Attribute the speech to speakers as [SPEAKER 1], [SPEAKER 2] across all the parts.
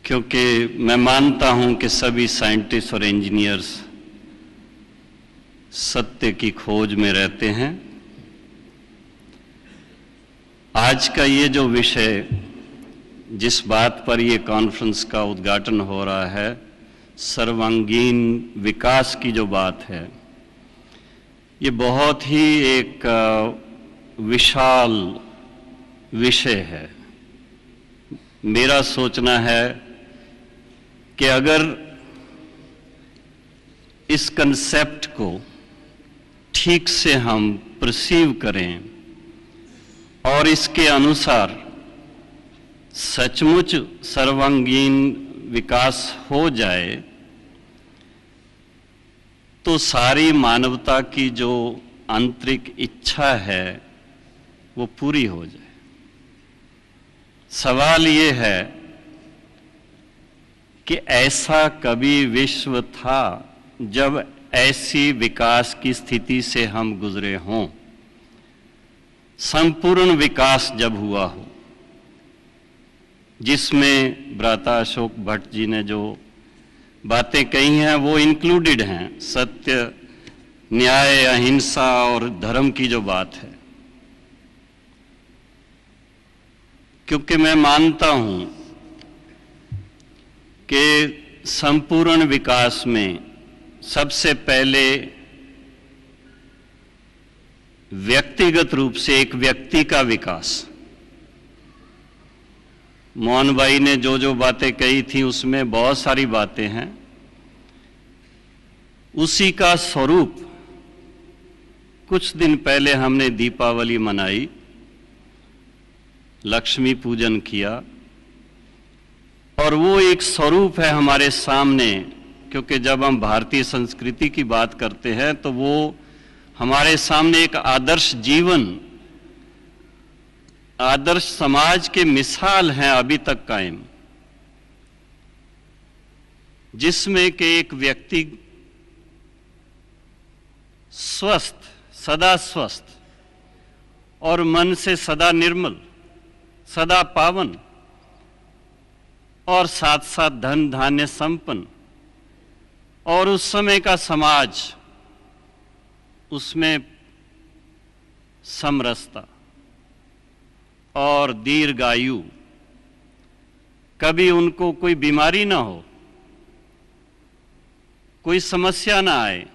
[SPEAKER 1] क्योंकि मैं मानता हूं कि सभी साइंटिस्ट और इंजीनियर्स सत्य की खोज में रहते हैं। आज का ये जो विषय, जिस बात पर ये कॉन्फ्रेंस का उद्घाटन हो रहा है, सर्वांगीण विकास की जो बात है, ये बहुत ही एक विशाल विषय है। मेरा सोचना है कि अगर इस कंसेप्ट को ठीक से हम परसीव करें और इसके अनुसार सचमुच सर्वांगीण विकास हो जाए तो सारी मानवता की जो आंतरिक इच्छा है वो पूरी हो जाए। सवाल ये है कि ऐसा कभी विश्व था जब ऐसी विकास की स्थिति से हम गुजरे हों, संपूर्ण विकास जब हुआ हो, जिसमें भ्राता अशोक भट्ट जी ने जो बातें कही हैं वो इंक्लूडेड हैं। सत्य, न्याय, अहिंसा और धर्म की जो बात है, क्योंकि मैं मानता हूं कि संपूर्ण विकास में सबसे पहले व्यक्तिगत रूप से एक व्यक्ति का विकास। मोहन भाई ने जो जो बातें कही थी उसमें बहुत सारी बातें हैं, उसी का स्वरूप कुछ दिन पहले हमने दीपावली मनाई, लक्ष्मी पूजन किया, और वो एक स्वरूप है हमारे सामने। क्योंकि जब हम भारतीय संस्कृति की बात करते हैं तो वो हमारे सामने एक आदर्श जीवन, आदर्श समाज के मिसाल हैं अभी तक कायम, जिसमें कि एक व्यक्ति स्वस्थ, सदा स्वस्थ और मन से सदा निर्मल, सदा पावन और साथ साथ धन धान्य संपन्न, और उस समय का समाज, उसमें समरसता और दीर्घायु, कभी उनको कोई बीमारी ना हो, कोई समस्या ना आए,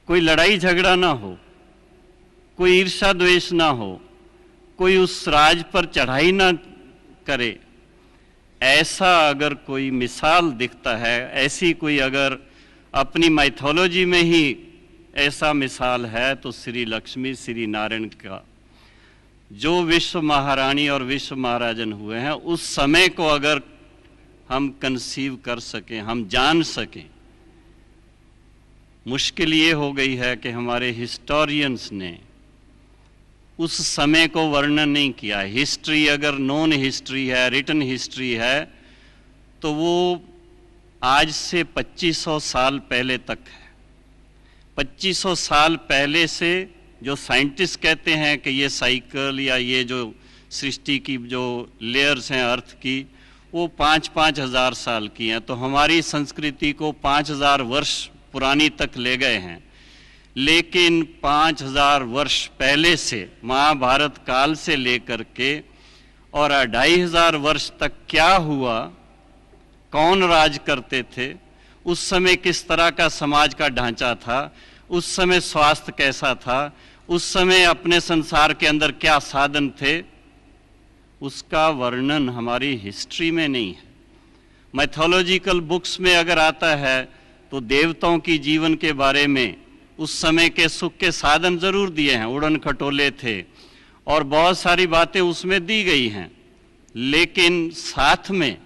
[SPEAKER 1] कोई लड़ाई झगड़ा ना हो, कोई ईर्ष्या द्वेष ना हो, कोई उस राज पर चढ़ाई ना करे। ऐसा अगर कोई मिसाल दिखता है, ऐसी कोई अगर अपनी माइथोलॉजी में ही ऐसा मिसाल है, तो श्री लक्ष्मी, श्री नारायण का जो विश्व महारानी और विश्व महाराजन हुए हैं, उस समय को अगर हम कंसीव कर सकें, हम जान सकें। मुश्किल ये हो गई है कि हमारे हिस्टोरियंस ने उस समय को वर्णन नहीं किया। हिस्ट्री अगर नॉन हिस्ट्री है, रिटन हिस्ट्री है, तो वो आज से 2500 साल पहले तक है। 2500 साल पहले से जो साइंटिस्ट कहते हैं कि ये साइकिल या ये जो सृष्टि की जो लेयर्स हैं अर्थ की, वो 5-5 हजार साल की हैं। तो हमारी संस्कृति को 5000 वर्ष पुरानी तक ले गए हैं। लेकिन 5000 वर्ष पहले से, महाभारत काल से लेकर के और 2500 वर्ष तक क्या हुआ, कौन राज करते थे, उस समय किस तरह का समाज का ढांचा था, उस समय स्वास्थ्य कैसा था, उस समय अपने संसार के अंदर क्या साधन थे, उसका वर्णन हमारी हिस्ट्री में नहीं है। मैथोलॉजिकल बुक्स में अगर आता है तो देवताओं की जीवन के बारे में उस समय के सुख के साधन जरूर दिए हैं, उड़न खटोले थे और बहुत सारी बातें उसमें दी गई हैं। लेकिन साथ में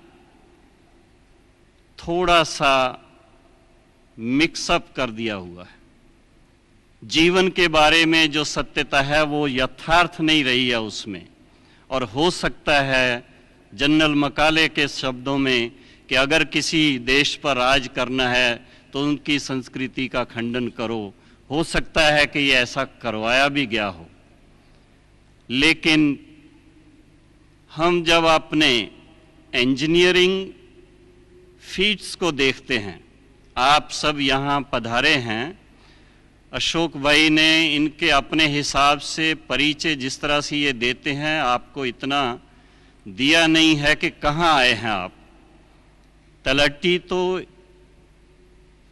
[SPEAKER 1] थोड़ा सा मिक्सअप कर दिया हुआ है। जीवन के बारे में जो सत्यता है वो यथार्थ नहीं रही है उसमें। और हो सकता है जनरल मकाले के शब्दों में कि अगर किसी देश पर राज करना है तो उनकी संस्कृति का खंडन करो। हो सकता है कि ये ऐसा करवाया भी गया हो, लेकिन हम जब अपने इंजीनियरिंग फीट्स को देखते हैं, आप सब यहाँ पधारे हैं, अशोक भाई ने इनके अपने हिसाब से परिचय जिस तरह से ये देते हैं, आपको इतना दिया नहीं है कि कहाँ आए हैं आप। तलहटी तो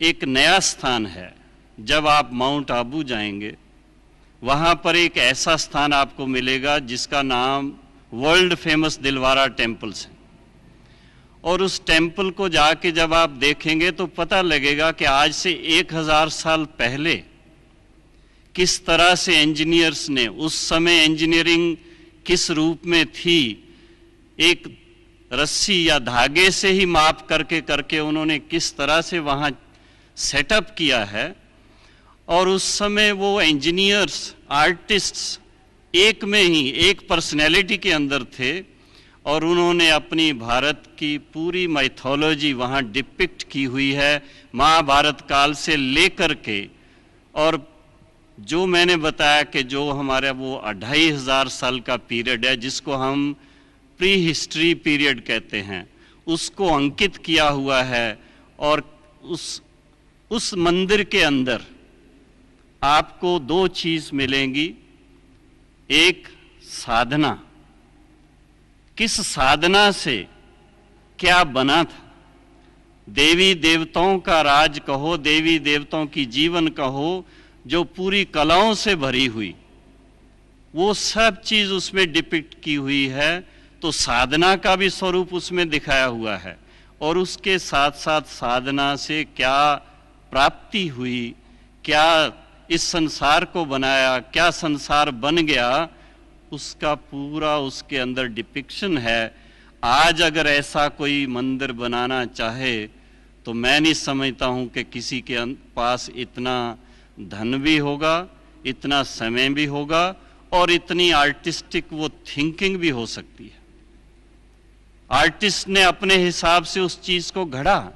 [SPEAKER 1] एक नया स्थान है। जब आप माउंट आबू जाएंगे वहाँ पर एक ऐसा स्थान आपको मिलेगा जिसका नाम वर्ल्ड फेमस दिलवारा टेम्पल्स है। और उस टेम्पल को जाके जब आप देखेंगे तो पता लगेगा कि आज से 1000 साल पहले किस तरह से इंजीनियर्स ने, उस समय इंजीनियरिंग किस रूप में थी, एक रस्सी या धागे से ही माप करके करके उन्होंने किस तरह से वहाँ सेटअप किया है। और उस समय वो इंजीनियर्स, आर्टिस्ट्स एक में ही, एक पर्सनैलिटी के अंदर थे और उन्होंने अपनी भारत की पूरी माइथोलॉजी वहाँ डिपिक्ट की हुई है, महाभारत काल से लेकर के। और जो मैंने बताया कि जो हमारा वो 2500 साल का पीरियड है जिसको हम प्री हिस्ट्री पीरियड कहते हैं, उसको अंकित किया हुआ है। और उस मंदिर के अंदर आपको 2 चीज मिलेंगी। एक साधना, किस साधना से क्या बना था, देवी देवताओं का राज कहो, देवी देवताओं की जीवन कहो, जो पूरी कलाओं से भरी हुई, वो सब चीज उसमें डिपिक्ट की हुई है। तो साधना का भी स्वरूप उसमें दिखाया हुआ है और उसके साथ साथ साधना से क्या प्राप्ति हुई, क्या इस संसार को बनाया, क्या संसार बन गया, उसका पूरा उसके अंदर डिपिक्शन है। आज अगर ऐसा कोई मंदिर बनाना चाहे तो मैं नहीं समझता हूं कि किसी के पास इतना धन भी होगा, इतना समय भी होगा और इतनी आर्टिस्टिक वो थिंकिंग भी हो सकती है। आर्टिस्ट ने अपने हिसाब से उस चीज को गढ़ा,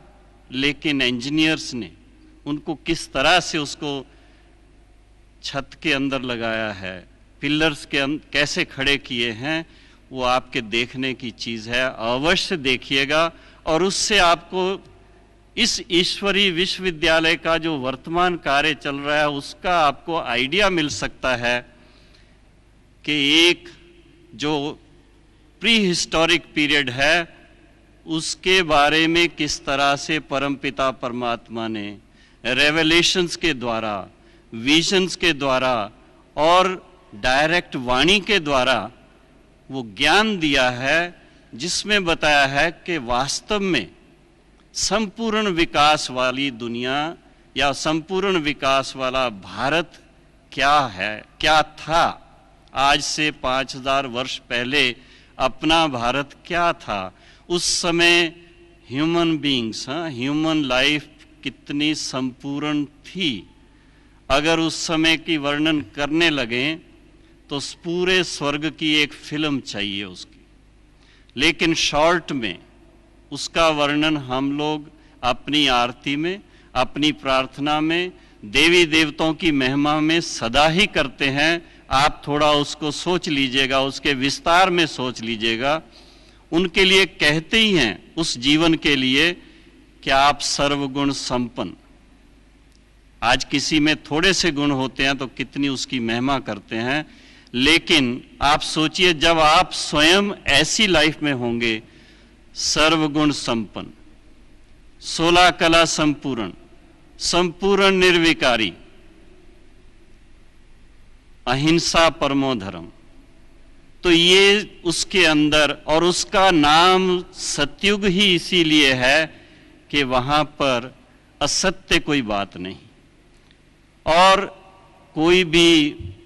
[SPEAKER 1] लेकिन इंजीनियर्स ने उनको किस तरह से उसको छत के अंदर लगाया है, पिलर्स के कैसे खड़े किए हैं, वो आपके देखने की चीज है। अवश्य देखिएगा और उससे आपको इस ईश्वरी विश्वविद्यालय का जो वर्तमान कार्य चल रहा है उसका आपको आइडिया मिल सकता है कि एक जो प्री हिस्टोरिक पीरियड है उसके बारे में किस तरह से परमपिता परमात्मा ने रेवलेशंस के द्वारा, विजन्स के द्वारा और डायरेक्ट वाणी के द्वारा वो ज्ञान दिया है, जिसमें बताया है कि वास्तव में संपूर्ण विकास वाली दुनिया या संपूर्ण विकास वाला भारत क्या है, क्या था। आज से 5000 वर्ष पहले अपना भारत क्या था। उस समय ह्यूमन बीइंग्स, ह्यूमन लाइफ कितनी संपूर्ण थी। अगर उस समय की वर्णन करने लगें तो पूरे स्वर्ग की एक फिल्म चाहिए उसकी, लेकिन शॉर्ट में उसका वर्णन हम लोग अपनी आरती में, अपनी प्रार्थना में, देवी देवताओं की महिमा में सदा ही करते हैं। आप थोड़ा उसको सोच लीजिएगा, उसके विस्तार में सोच लीजिएगा। उनके लिए कहते ही हैं उस जीवन के लिए कि आप सर्वगुण संपन्न। आज किसी में थोड़े से गुण होते हैं तो कितनी उसकी महिमा करते हैं, लेकिन आप सोचिए जब आप स्वयं ऐसी लाइफ में होंगे, सर्वगुण संपन्न, 16 कला संपूर्ण, संपूर्ण निर्विकारी, अहिंसा परमो धर्म, तो ये उसके अंदर, और उसका नाम सतयुग ही इसीलिए है कि वहां पर असत्य कोई बात नहीं और कोई भी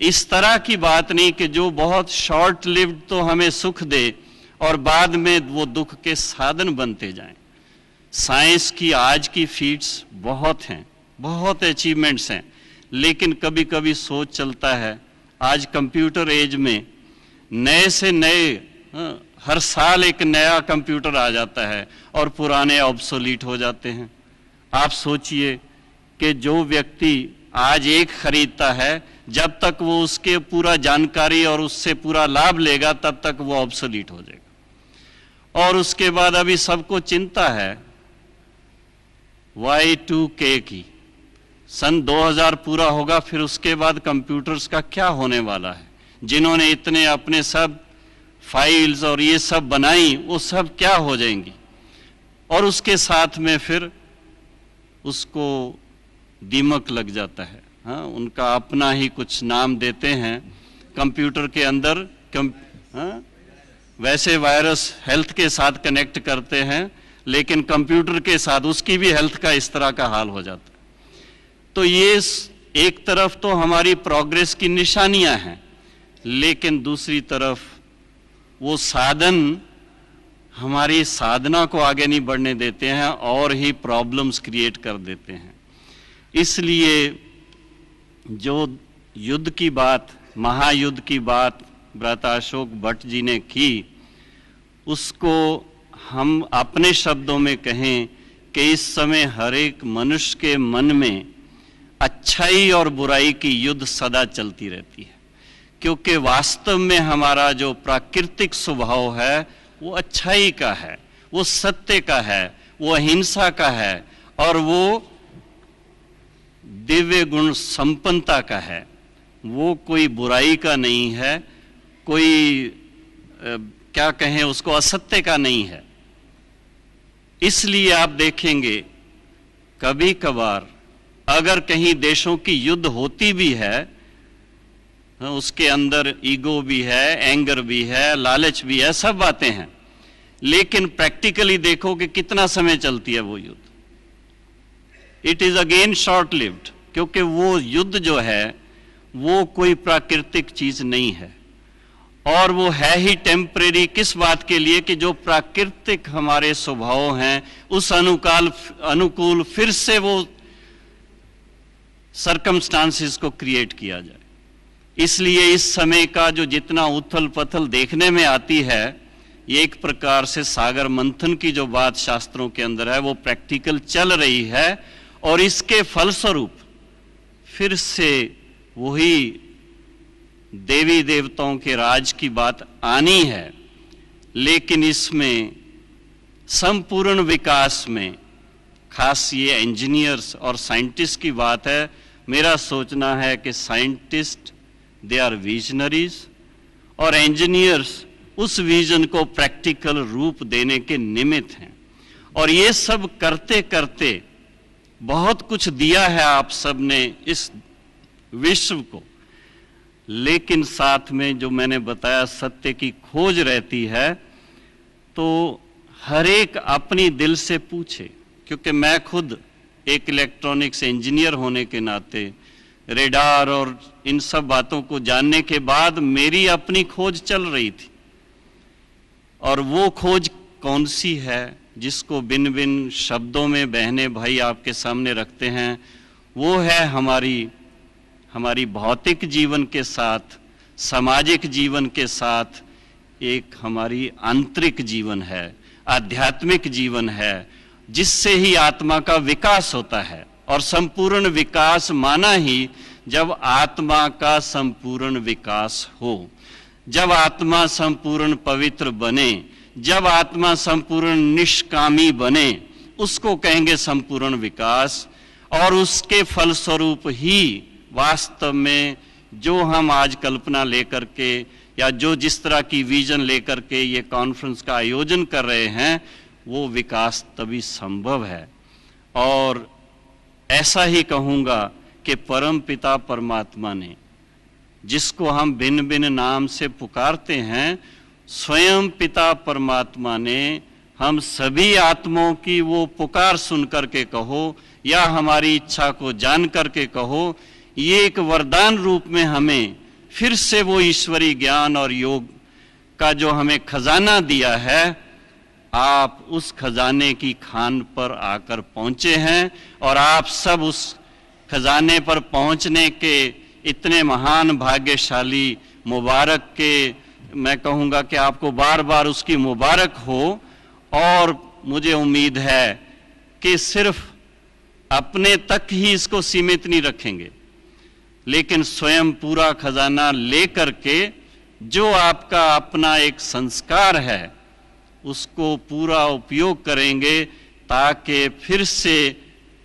[SPEAKER 1] इस तरह की बात नहीं कि जो बहुत शॉर्ट लिव्ड तो हमें सुख दे और बाद में वो दुख के साधन बनते जाएं। साइंस की आज की फीट्स बहुत हैं, बहुत अचीवमेंट्स हैं, लेकिन कभी कभी सोच चलता है आज कंप्यूटर एज में नए से नए हर साल एक नया कंप्यूटर आ जाता है और पुराने ऑब्सोलीट हो जाते हैं। आप सोचिए कि जो व्यक्ति आज एक खरीदता है, जब तक वो उसके पूरा जानकारी और उससे पूरा लाभ लेगा तब तक वो ऑब्सोलीट हो जाएगा। और उसके बाद अभी सबको चिंता है Y2K की, सन 2000 पूरा होगा, फिर उसके बाद कंप्यूटर्स का क्या होने वाला है। जिन्होंने इतने अपने सब फाइल्स और ये सब बनाई वो सब क्या हो जाएंगी। और उसके साथ में फिर उसको दीमक लग जाता है। हाँ, उनका अपना ही कुछ नाम देते हैं कंप्यूटर के अंदर। हाँ, वैसे वायरस हेल्थ के साथ कनेक्ट करते हैं, लेकिन कंप्यूटर के साथ उसकी भी हेल्थ का इस तरह का हाल हो जाता है। तो ये एक तरफ तो हमारी प्रोग्रेस की निशानियां हैं, लेकिन दूसरी तरफ वो साधन हमारी साधना को आगे नहीं बढ़ने देते हैं और ही प्रॉब्लम्स क्रिएट कर देते हैं। इसलिए जो युद्ध की बात, महायुद्ध की बात भ्राता अशोक भट्ट जी ने की, उसको हम अपने शब्दों में कहें कि इस समय हर एक मनुष्य के मन में अच्छाई और बुराई की युद्ध सदा चलती रहती है, क्योंकि वास्तव में हमारा जो प्राकृतिक स्वभाव है वो अच्छाई का है, वो सत्य का है, वो अहिंसा का है और वो दिव्य गुण संपन्नता का है। वो कोई बुराई का नहीं है, कोई क्या कहें उसको, असत्य का नहीं है। इसलिए आप देखेंगे कभी कभार अगर कहीं देशों की युद्ध होती भी है, उसके अंदर ईगो भी है, एंगर भी है, लालच भी है, सब बातें हैं, लेकिन प्रैक्टिकली देखो कि कितना समय चलती है वो युद्ध। It is again short lived, क्योंकि वो युद्ध जो है वो कोई प्राकृतिक चीज नहीं है और वो है ही टेम्परेरी। किस बात के लिए कि जो प्राकृतिक हमारे स्वभाव हैं उस अनुकूल फिर से वो सर्कमस्टांसेस को क्रिएट किया जाए। इसलिए इस समय का जो जितना उथल पथल देखने में आती है, ये एक प्रकार से सागर मंथन की जो बात शास्त्रों के अंदर है वो प्रैक्टिकल चल रही है और इसके फलस्वरूप फिर से वही देवी देवताओं के राज की बात आनी है। लेकिन इसमें संपूर्ण विकास में खास ये इंजीनियर्स और साइंटिस्ट की बात है। मेरा सोचना है कि साइंटिस्ट दे आर विजनरीज और इंजीनियर्स उस विजन को प्रैक्टिकल रूप देने के निमित्त हैं। और ये सब करते करते बहुत कुछ दिया है आप सब ने इस विश्व को, लेकिन साथ में जो मैंने बताया सत्य की खोज रहती है। तो हर एक अपनी दिल से पूछे, क्योंकि मैं खुद एक इलेक्ट्रॉनिक्स इंजीनियर होने के नाते रेडार और इन सब बातों को जानने के बाद मेरी अपनी खोज चल रही थी। और वो खोज कौन सी है जिसको बिन बिन शब्दों में बहने भाई आपके सामने रखते हैं, वो है हमारी भौतिक जीवन के साथ, सामाजिक जीवन के साथ एक हमारी आंतरिक जीवन है, आध्यात्मिक जीवन है, जिससे ही आत्मा का विकास होता है। और संपूर्ण विकास माना ही जब आत्मा का संपूर्ण विकास हो, जब आत्मा संपूर्ण पवित्र बने, जब आत्मा संपूर्ण निष्कामी बने, उसको कहेंगे संपूर्ण विकास। और उसके फलस्वरूप ही वास्तव में जो हम आज कल्पना लेकर के या जो जिस तरह की विजन लेकर के ये कॉन्फ्रेंस का आयोजन कर रहे हैं, वो विकास तभी संभव है। और ऐसा ही कहूँगा कि परम पिता परमात्मा ने, जिसको हम भिन्न भिन्न नाम से पुकारते हैं, स्वयं पिता परमात्मा ने हम सभी आत्माओं की वो पुकार सुन करके कहो या हमारी इच्छा को जान करके कहो, ये एक वरदान रूप में हमें फिर से वो ईश्वरीय ज्ञान और योग का जो हमें खजाना दिया है, आप उस खजाने की खान पर आकर पहुंचे हैं और आप सब उस खजाने पर पहुंचने के इतने महान भाग्यशाली, मुबारक के मैं कहूँगा कि आपको बार बार उसकी मुबारक हो। और मुझे उम्मीद है कि सिर्फ अपने तक ही इसको सीमित नहीं रखेंगे, लेकिन स्वयं पूरा खजाना लेकर के जो आपका अपना एक संस्कार है उसको पूरा उपयोग करेंगे, ताकि फिर से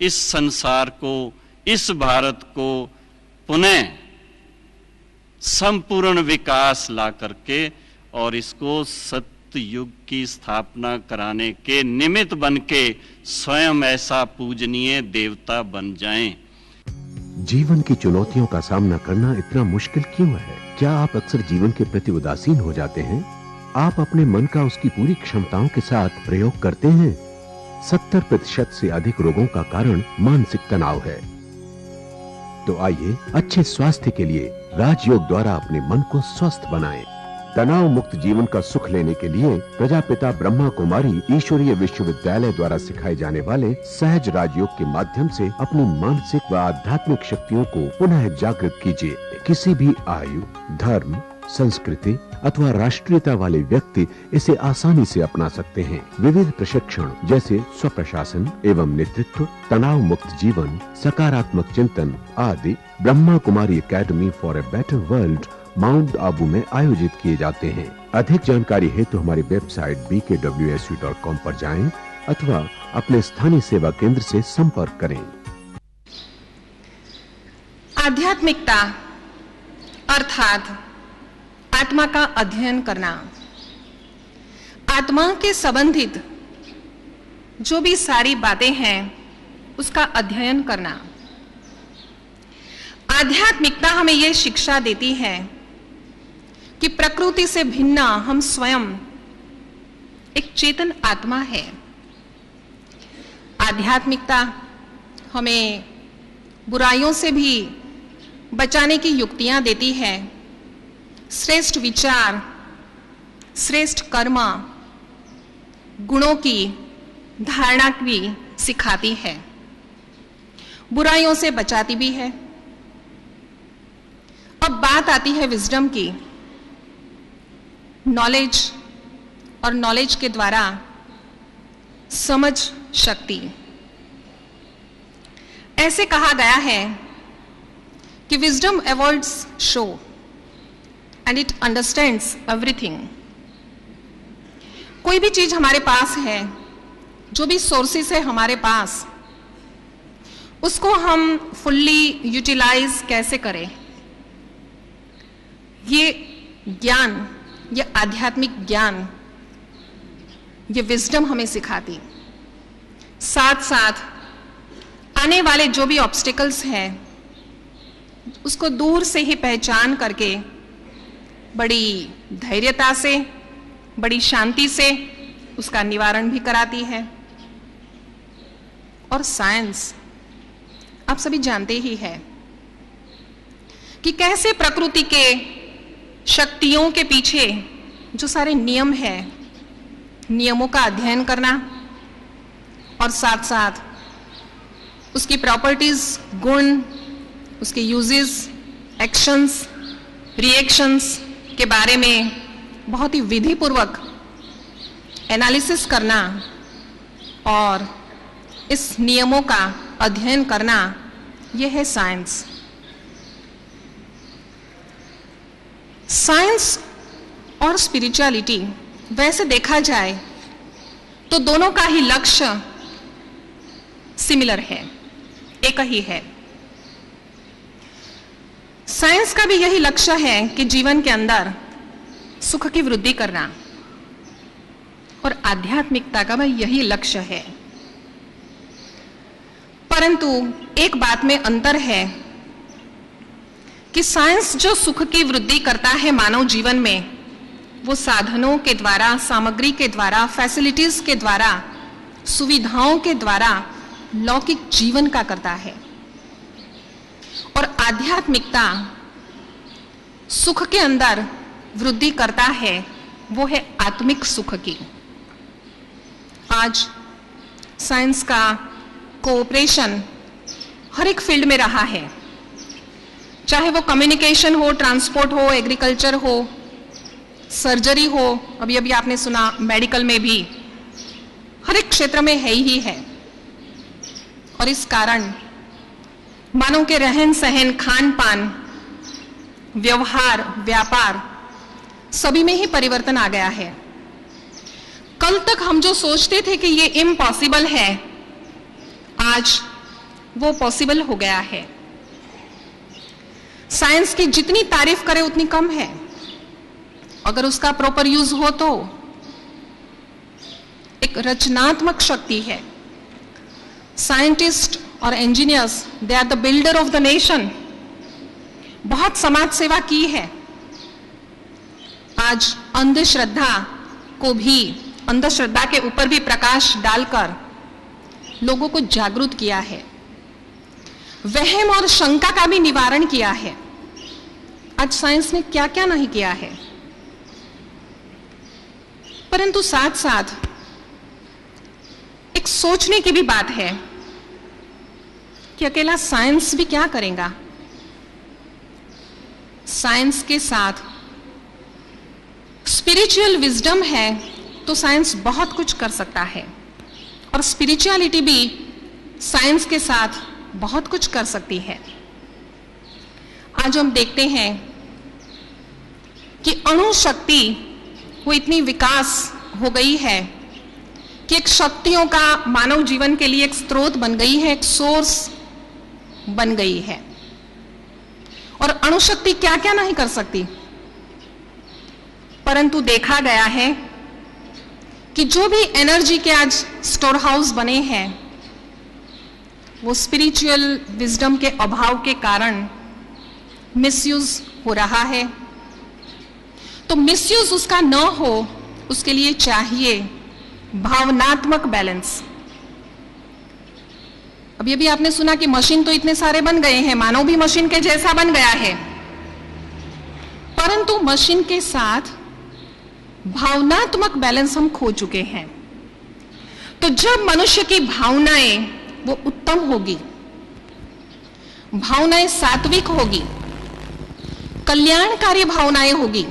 [SPEAKER 1] इस संसार को, इस भारत को पुनः संपूर्ण विकास ला करके और इसको सत्य युग की स्थापना कराने के निमित्त बन के स्वयं ऐसा पूजनीय देवता बन जाएं।
[SPEAKER 2] जीवन की चुनौतियों का सामना करना इतना मुश्किल क्यों है? क्या आप अक्सर जीवन के प्रति उदासीन हो जाते हैं? आप अपने मन का उसकी पूरी क्षमताओं के साथ प्रयोग करते हैं? 70% से अधिक रोगों का कारण मानसिक तनाव है। तो आइए अच्छे स्वास्थ्य के लिए राजयोग द्वारा अपने मन को स्वस्थ बनाएं। तनाव मुक्त जीवन का सुख लेने के लिए प्रजापिता ब्रह्मा कुमारी ईश्वरीय विश्वविद्यालय द्वारा सिखाए जाने वाले सहज राजयोग के माध्यम से अपनी मानसिक व आध्यात्मिक शक्तियों को पुनः जागृत कीजिए। किसी भी आयु, धर्म, संस्कृति अथवा राष्ट्रीयता वाले व्यक्ति इसे आसानी से अपना सकते हैं। विविध प्रशिक्षण जैसे स्वप्रशासन एवं नेतृत्व, तनाव मुक्त जीवन, सकारात्मक चिंतन आदि Brahma Kumari academy for a better world Mount Abu में आयोजित किए जाते हैं। अधिक जानकारी हेतु हमारी वेबसाइट bkwsu.com पर जाएं अथवा अपने स्थानीय सेवा केंद्र से संपर्क करें।
[SPEAKER 3] आध्यात्मिकता अर्थात आत्मा का अध्ययन करना, आत्मा के संबंधित जो भी सारी बातें हैं उसका अध्ययन करना। आध्यात्मिकता हमें यह शिक्षा देती है कि प्रकृति से भिन्न हम स्वयं एक चेतन आत्मा है। आध्यात्मिकता हमें बुराइयों से भी बचाने की युक्तियां देती है, श्रेष्ठ विचार, श्रेष्ठ कर्म, गुणों की धारणा भी सिखाती है, बुराइयों से बचाती भी है। अब बात आती है विजडम की, नॉलेज और नॉलेज के द्वारा समझ शक्ति। ऐसे कहा गया है कि wisdom avoids show and it understands everything. कोई भी चीज हमारे पास है, जो भी सोर्सेस है हमारे पास, उसको हम फुल्ली यूटिलाइज कैसे करें, ये ज्ञान, ये आध्यात्मिक ज्ञान, ये विजडम हमें सिखाती। साथ साथ आने वाले जो भी ऑब्स्टिकल्स हैं उसको दूर से ही पहचान करके बड़ी धैर्यता से, बड़ी शांति से उसका निवारण भी कराती है। और साइंस आप सभी जानते ही है कि कैसे प्रकृति के शक्तियों के पीछे जो सारे नियम है, नियमों का अध्ययन करना और साथ साथ उसकी प्रॉपर्टीज, गुण, उसके यूजेस, एक्शंस, रिएक्शंस के बारे में बहुत ही विधि पूर्वक एनालिसिस करना और इस नियमों का अध्ययन करना, यह है साइंस। साइंस और स्पिरिचुअलिटी वैसे देखा जाए तो दोनों का ही लक्ष्य सिमिलर है, एक ही है। साइंस का भी यही लक्ष्य है कि जीवन के अंदर सुख की वृद्धि करना, और आध्यात्मिकता का भी यही लक्ष्य है। परंतु एक बात में अंतर है कि साइंस जो सुख की वृद्धि करता है मानव जीवन में, वो साधनों के द्वारा, सामग्री के द्वारा, फैसिलिटीज के द्वारा, सुविधाओं के द्वारा लौकिक जीवन का करता है। और आध्यात्मिकता सुख के अंदर वृद्धि करता है वो है आत्मिक सुख की। आज साइंस का कोऑपरेशन हर एक फील्ड में रहा है, चाहे वो कम्युनिकेशन हो, ट्रांसपोर्ट हो, एग्रीकल्चर हो, सर्जरी हो, अभी अभी आपने सुना मेडिकल में भी, हर एक क्षेत्र में है ही है। और इस कारण मानव के रहन सहन, खान पान, व्यवहार, व्यापार सभी में ही परिवर्तन आ गया है। कल तक हम जो सोचते थे कि ये इम्पॉसिबल है, आज वो पॉसिबल हो गया है। साइंस की जितनी तारीफ करें उतनी कम है, अगर उसका प्रॉपर यूज हो तो। एक रचनात्मक शक्ति है। साइंटिस्ट और engineers, they are the builder of the nation. बहुत समाज सेवा की है। आज अंधश्रद्धा को भी, अंधश्रद्धा के ऊपर भी प्रकाश डालकर लोगों को जागरूक किया है। वहम और शंका का भी निवारण किया है। आज साइंस ने क्या क्या नहीं किया है। परंतु साथ साथ एक सोचने की भी बात है कि अकेला साइंस भी क्या करेगा। साइंस के साथ स्पिरिचुअल विजडम है तो साइंस बहुत कुछ कर सकता है, और स्पिरिचुअलिटी भी साइंस के साथ बहुत कुछ कर सकती है। आज हम देखते हैं कि अणु शक्ति वो इतनी विकास हो गई है कि एक शक्तियों का मानव जीवन के लिए एक स्रोत बन गई है, एक सोर्स बन गई है। और अणु शक्ति क्या क्या नहीं कर सकती। परंतु देखा गया है कि जो भी एनर्जी के आज स्टोर हाउस बने हैं, वो स्पिरिचुअल विजडम के अभाव के कारण मिसयूज हो रहा है। तो मिसयूज उसका न हो, उसके लिए चाहिए भावनात्मक बैलेंस। अभी अभी आपने सुना कि मशीन तो इतने सारे बन गए हैं, मानव भी मशीन के जैसा बन गया है, परंतु मशीन के साथ भावनात्मक बैलेंस हम खो चुके हैं। तो जब मनुष्य की भावनाएं वो उत्तम होगी, भावनाएं सात्विक होगी, कल्याणकारी भावनाएं होगी,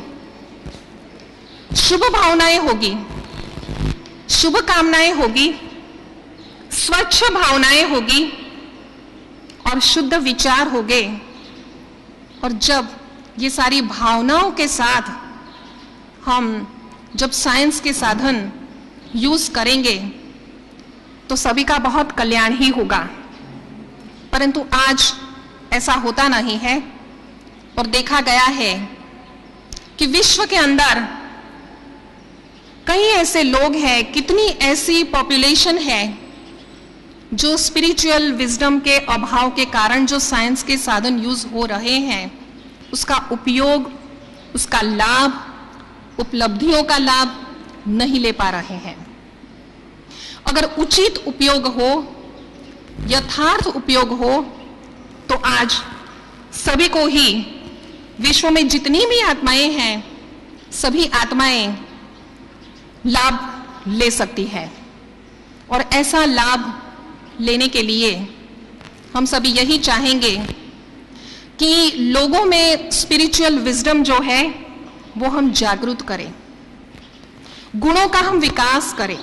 [SPEAKER 3] शुभ भावनाएं होगी, शुभ कामनाएं होगी, स्वच्छ भावनाएं होगी और शुद्ध विचार होंगे। और जब ये सारी भावनाओं के साथ हम जब साइंस के साधन यूज करेंगे तो सभी का बहुत कल्याण ही होगा। परंतु आज ऐसा होता नहीं है। और देखा गया है कि विश्व के अंदर कई ऐसे लोग हैं, कितनी ऐसी पॉपुलेशन है जो स्पिरिचुअल विजडम के अभाव के कारण जो साइंस के साधन यूज हो रहे हैं, उसका उपयोग, उसका लाभ, उपलब्धियों का लाभ नहीं ले पा रहे हैं। अगर उचित उपयोग हो, यथार्थ उपयोग हो, तो आज सभी को ही, विश्व में जितनी भी आत्माएं हैं, सभी आत्माएं लाभ ले सकती है। और ऐसा लाभ लेने के लिए हम सभी यही चाहेंगे कि लोगों में स्पिरिचुअल विजडम जो है वो हम जागरूक करें, गुणों का हम विकास करें।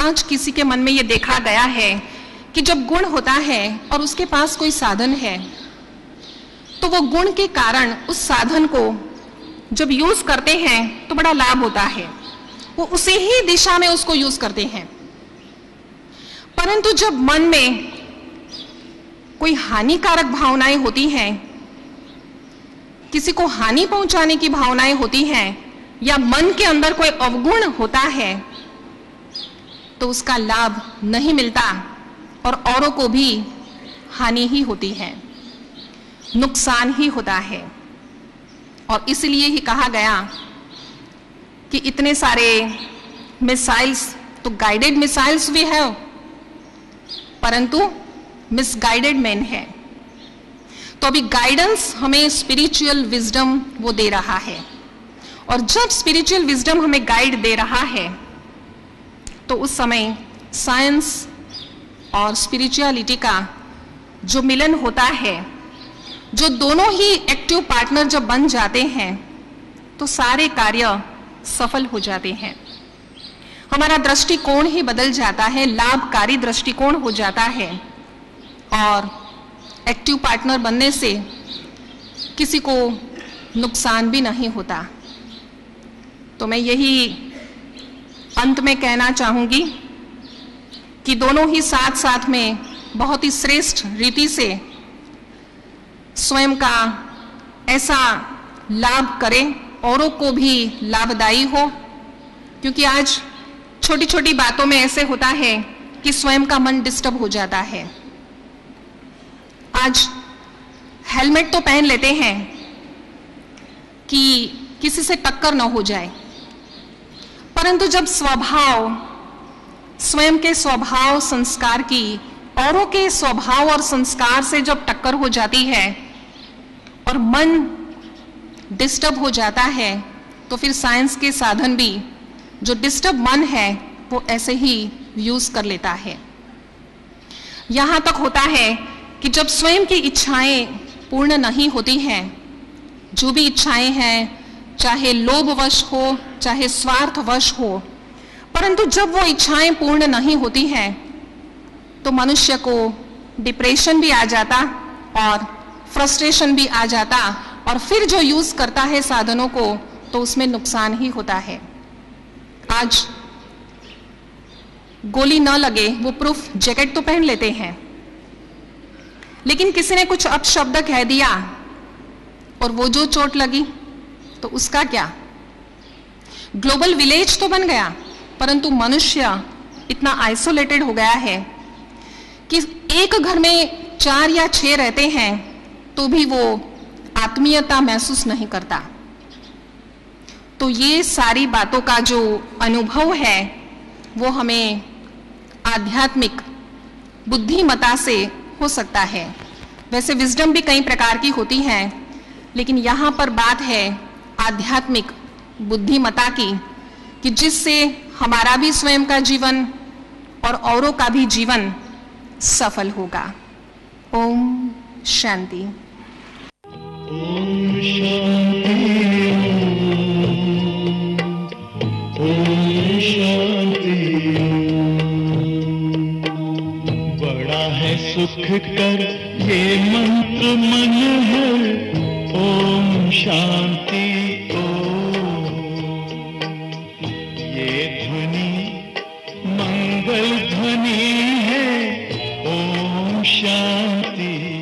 [SPEAKER 3] आज किसी के मन में ये देखा गया है कि जब गुण होता है और उसके पास कोई साधन है, तो वो गुण के कारण उस साधन को जब यूज करते हैं तो बड़ा लाभ होता है, वो उसी ही दिशा में उसको यूज करते हैं। परंतु जब मन में कोई हानिकारक भावनाएं होती हैं, किसी को हानि पहुंचाने की भावनाएं होती हैं, या मन के अंदर कोई अवगुण होता है, तो उसका लाभ नहीं मिलता और औरों को भी हानि ही होती है, नुकसान ही होता है। और इसलिए ही कहा गया कि इतने सारे मिसाइल्स, तो गाइडेड मिसाइल्स भी है, परंतु मिसगाइडेड मैन है। तो अभी गाइडेंस हमें स्पिरिचुअल विजडम वो दे रहा है, और जब स्पिरिचुअल विजडम हमें गाइड दे रहा है तो उस समय साइंस और स्पिरिचुअलिटी का जो मिलन होता है, जो दोनों ही एक्टिव पार्टनर जब बन जाते हैं तो सारे कार्य सफल हो जाते हैं। हमारा दृष्टिकोण ही बदल जाता है, लाभकारी दृष्टिकोण हो जाता है और एक्टिव पार्टनर बनने से किसी को नुकसान भी नहीं होता। तो मैं यही अंत में कहना चाहूंगी कि दोनों ही साथ साथ में बहुत ही श्रेष्ठ रीति से स्वयं का ऐसा लाभ करें, औरों को भी लाभदायी हो, क्योंकि आज छोटी छोटी बातों में ऐसे होता है कि स्वयं का मन डिस्टर्ब हो जाता है। आज हेलमेट तो पहन लेते हैं कि किसी से टक्कर न हो जाए, परंतु जब स्वयं के स्वभाव संस्कार की औरों के स्वभाव और संस्कार से जब टक्कर हो जाती है और मन डिस्टर्ब हो जाता है, तो फिर साइंस के साधन भी जो डिस्टर्ब मन है वो ऐसे ही यूज कर लेता है। यहां तक होता है कि जब स्वयं की इच्छाएं पूर्ण नहीं होती हैं, जो भी इच्छाएं हैं, चाहे लोभवश हो चाहे स्वार्थवश हो, परंतु जब वो इच्छाएं पूर्ण नहीं होती हैं तो मनुष्य को डिप्रेशन भी आ जाता और फ्रस्ट्रेशन भी आ जाता और फिर जो यूज करता है साधनों को तो उसमें नुकसान ही होता है। आज गोली न लगे वो प्रूफ जैकेट तो पहन लेते हैं, लेकिन किसी ने कुछ अपशब्द कह दिया और वो जो चोट लगी तो उसका क्या। ग्लोबल विलेज तो बन गया, परंतु मनुष्य इतना आइसोलेटेड हो गया है कि एक घर में 4 या 6 रहते हैं तो भी वो आत्मीयता महसूस नहीं करता। तो ये सारी बातों का जो अनुभव है वो हमें आध्यात्मिक बुद्धिमता से हो सकता है। वैसे विजडम भी कई प्रकार की होती है, लेकिन यहाँ पर बात है आध्यात्मिक बुद्धिमता की, कि जिससे हमारा भी स्वयं का जीवन और औरों का भी जीवन सफल होगा। ओम शांति।
[SPEAKER 4] ओम शांति। ओम शांति। बड़ा है सुख कर ये मंत्र मन है। ओम शांति। ये ध्वनि मंगल ध्वनि है। ओम शांति।